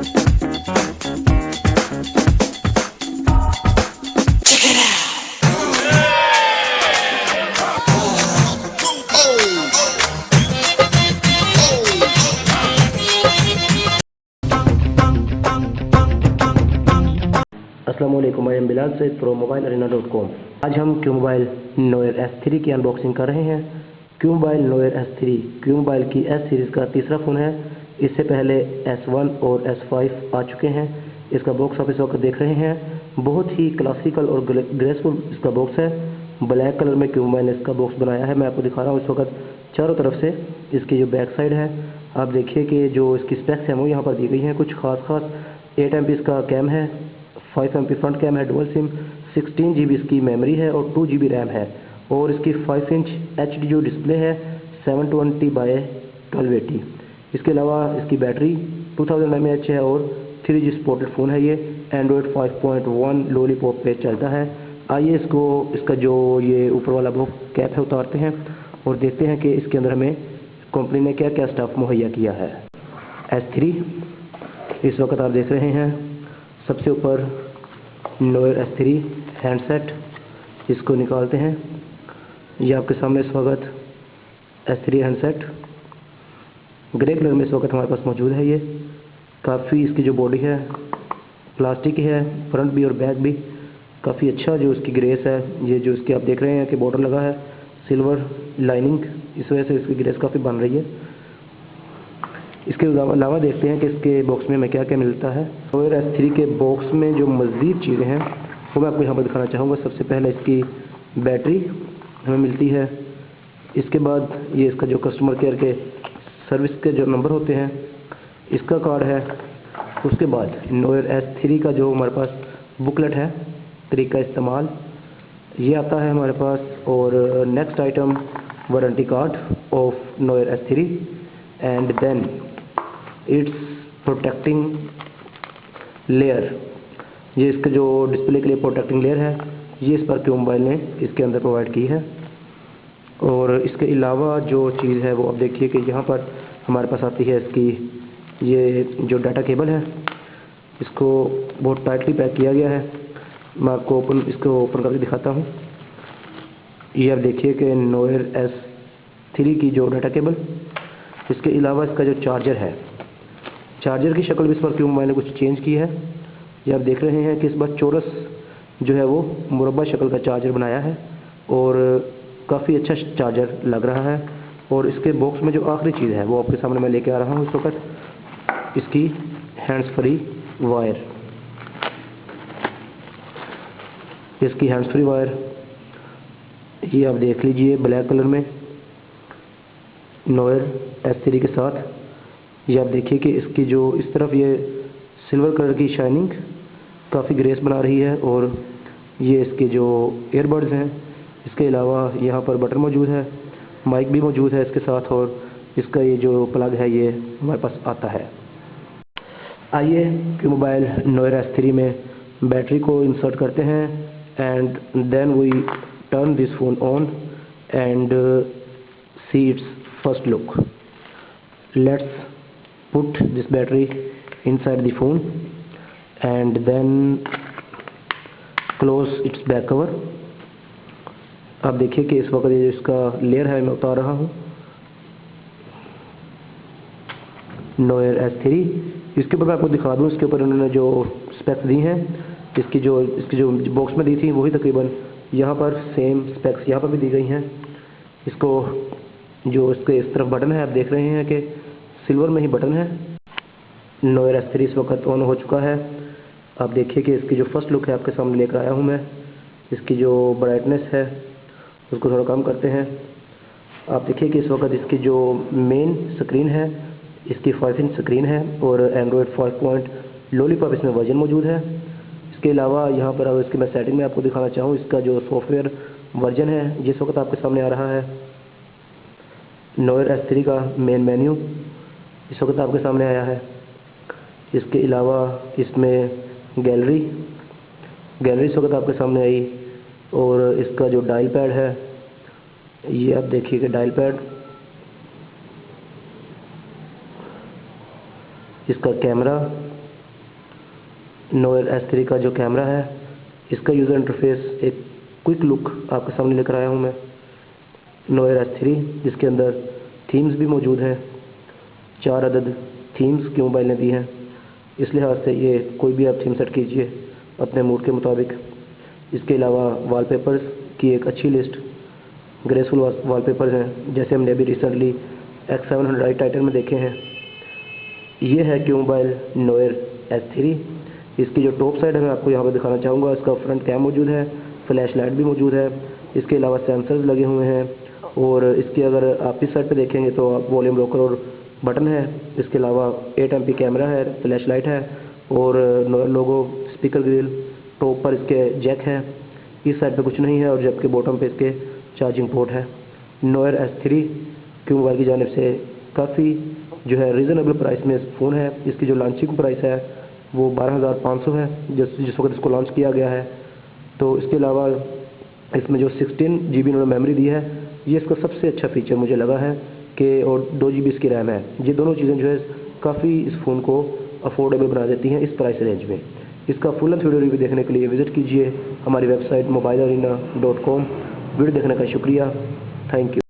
अस्सलाम वालेकुम, मैं बिलाल से ProMobileArena.com। आज हम QMobile Noir S3 की अनबॉक्सिंग कर रहे हैं। QMobile Noir S3 QMobile की S सीरीज़ का तीसरा फ़ोन है। इससे पहले S1 और S5 आ चुके हैं। इसका बॉक्स ऑफिस वक्त देख रहे हैं, बहुत ही क्लासिकल और ग्रेसफुल इसका बॉक्स है। ब्लैक कलर में QMobile ने इसका बॉक्स बनाया है। मैं आपको दिखा रहा हूँ इस वक्त चारों तरफ से। इसकी जो बैक साइड है, आप देखिए कि जो इसकी स्पेक्स हैं वो यहाँ पर दी गई हैं। कुछ खास 8 MP इसका कैम है, 5 MP फ्रंट कैम है, डुअल सिम, 16 GB इसकी मेमोरी है और 2 GB रैम है। और इसकी 5 इंच HD जो डिस्प्ले है 720x1280। इसके अलावा इसकी बैटरी 2000 mAh है और 3G सपोर्टेड फ़ोन है। ये एंड्रॉयड 5.1 लॉलीपॉप पे चलता है। आइए इसका जो ये ऊपर वाला वो कैप है उतारते हैं और देखते हैं कि इसके अंदर हमें कंपनी ने क्या क्या स्टफ मुहैया किया है। S3 इस वक्त आप देख रहे हैं, सबसे ऊपर Noir S3 हैंडसेट, इसको निकालते हैं। ये आपके सामने इस वक्त S3 हैंडसेट ग्रे कलर में इस वक्त हमारे पास मौजूद है। ये काफ़ी इसकी जो बॉडी है प्लास्टिक की है, फ्रंट भी और बैक भी काफ़ी अच्छा जो इसकी ग्रेस है। ये जो इसके आप देख रहे हैं कि बॉर्डर लगा है सिल्वर लाइनिंग, इस वजह से इसकी ग्रेस काफ़ी बन रही है। इसके अलावा देखते हैं कि इसके बॉक्स में हमें क्या क्या मिलता है। Noir S3 के बॉक्स में जो मज़ीद चीज़ें हैं वो मैं आपको यहाँ पर दिखाना चाहूँगा। सबसे पहले इसकी बैटरी हमें मिलती है। इसके बाद ये इसका जो कस्टमर केयर के सर्विस के जो नंबर होते हैं इसका कार्ड है। उसके बाद Noir S3 का जो हमारे पास बुकलेट है, तरीका इस्तेमाल, ये आता है हमारे पास। और next item warranty card of Noir S3 and then it's protecting layer. ये इसके जो डिस्प्ले के लिए प्रोटेक्टिंग लेयर है ये इस पर QMobile ने इसके अंदर प्रोवाइड की है। और इसके अलावा जो चीज़ है वो आप देखिए कि यहाँ पर हमारे पास आती है इसकी ये जो डाटा केबल है, इसको बहुत टाइटली पैक किया गया है। मैं आपको इसको ओपन करके दिखाता हूँ। ये आप देखिए कि Noir S3 की जो डाटा केबल, इसके अलावा इसका जो चार्जर है, चार्जर की शक्ल भी इस पर QMobile ने कुछ चेंज की है। ये आप देख रहे हैं कि इस बार चौरस जो है वो मुरब्बा शक्ल का चार्जर बनाया है और काफ़ी अच्छा चार्जर लग रहा है। और इसके बॉक्स में जो आखिरी चीज़ है वो आपके सामने मैं लेके आ रहा हूँ इस वक्त, इसकी हैंड्स फ्री वायर। इसकी हैंड्स फ्री वायर ये आप देख लीजिए ब्लैक कलर में Noir S3 के साथ। ये आप देखिए कि इसकी जो इस तरफ ये सिल्वर कलर की शाइनिंग काफ़ी ग्रेस बना रही है। और ये इसके जो ईयरबड्स हैं, इसके अलावा यहाँ पर बटन मौजूद है, माइक भी मौजूद है इसके साथ। और इसका ये जो प्लग है ये हमारे पास आता है। आइए QMobile Noir S3 में बैटरी को इंसर्ट करते हैं and then we turn this phone on and see it's first look. Let's put this battery inside the phone and then close its back cover। आप देखिए कि इस वक्त ये इसका लेयर है मैं उतार रहा हूँ Noir S3। इसके ऊपर मैं आपको दिखा दूँ, इसके ऊपर उन्होंने जो स्पेक्स दी हैं इसकी जो बॉक्स में दी थी वही तकरीबन यहाँ पर सेम स्पेक्स यहाँ पर भी दी गई हैं। इसको जो इसके इस तरफ बटन है आप देख रहे हैं कि सिल्वर में ही बटन है। Noir S3 इस वक्त ऑन हो चुका है। आप देखिए कि इसकी जो फर्स्ट लुक है आपके सामने लेकर आया हूँ मैं। इसकी जो ब्राइटनेस है उसको थोड़ा कम करते हैं। आप देखिए कि इस वक्त इसकी जो मेन स्क्रीन है इसकी 5 इंच स्क्रीन है और एंड्रॉयड 5 लॉलीपॉप इसमें वर्जन मौजूद है। इसके अलावा यहाँ पर अगर इसकी मैं सेटिंग में आपको दिखाना चाहूँ, इसका जो सॉफ्टवेयर वर्जन है जिस वक्त आपके सामने आ रहा है Noir S3 का मेन मेन्यू इस वक्त आपके सामने आया है। इसके अलावा इसमें गैलरी इस वक्त आपके सामने आई। और इसका जो डायल पैड है ये आप देखिए कि डायल पैड, इसका कैमरा नोयर S3 का जो कैमरा है, इसका यूज़र इंटरफेस एक क्विक लुक आपके सामने लेकर आया हूँ मैं। नोयर S3 जिसके अंदर थीम्स भी मौजूद हैं, 4 अदद थीम्स की मोबाइल ने दी हैं। इस लिहाज से ये कोई भी आप थीम सेट कीजिए अपने मूड के मुताबिक। इसके अलावा वॉलपेपर्स की एक अच्छी लिस्ट, ग्रेसफुल वॉलपेपर्स हैं, जैसे हमने अभी रिसेंटली X700i टाइटन में देखे हैं। ये है क्यू मोबाइल नोयर S3। इसकी जो टॉप साइड है मैं आपको यहाँ पर दिखाना चाहूँगा। इसका फ्रंट कैम मौजूद है, फ्लैश लाइट भी मौजूद है, इसके अलावा सेंसर्स लगे हुए हैं, और इसके अगर आप इस साइड पे देखेंगे तो वॉल्यूम रोकर और बटन है। इसके अलावा 8 MP कैमरा है, फ्लैश लाइट है, और नोयर लोगो, स्पीकर ग्रिल, टॉप पर इसके जैक है। इस साइड पे कुछ नहीं है, और जबकि बॉटम पे इसके चार्जिंग पोर्ट है। नोयर S3 क्यू मोबाइल की जानिब से काफ़ी जो है रीज़नेबल प्राइस में फ़ोन है। इसकी जो लॉन्चिंग प्राइस है वो 12,500 है जिस वक्त इसको लॉन्च किया गया है। तो इसके अलावा इसमें जो 16 GB इन्होंने मेमोरी दी है, ये इसका सबसे अच्छा फीचर मुझे लगा है कि, और 2 GB इसकी रैम है। ये दोनों चीज़ें जो है काफ़ी इस फ़ोन को अफोर्डेबल बना देती हैं इस प्राइस रेंज में। इसका फुल लेंथ वीडियो रिव्यू देखने के लिए विज़िट कीजिए हमारी वेबसाइट mobilearena.com। वीडियो देखने का शुक्रिया, थैंक यू।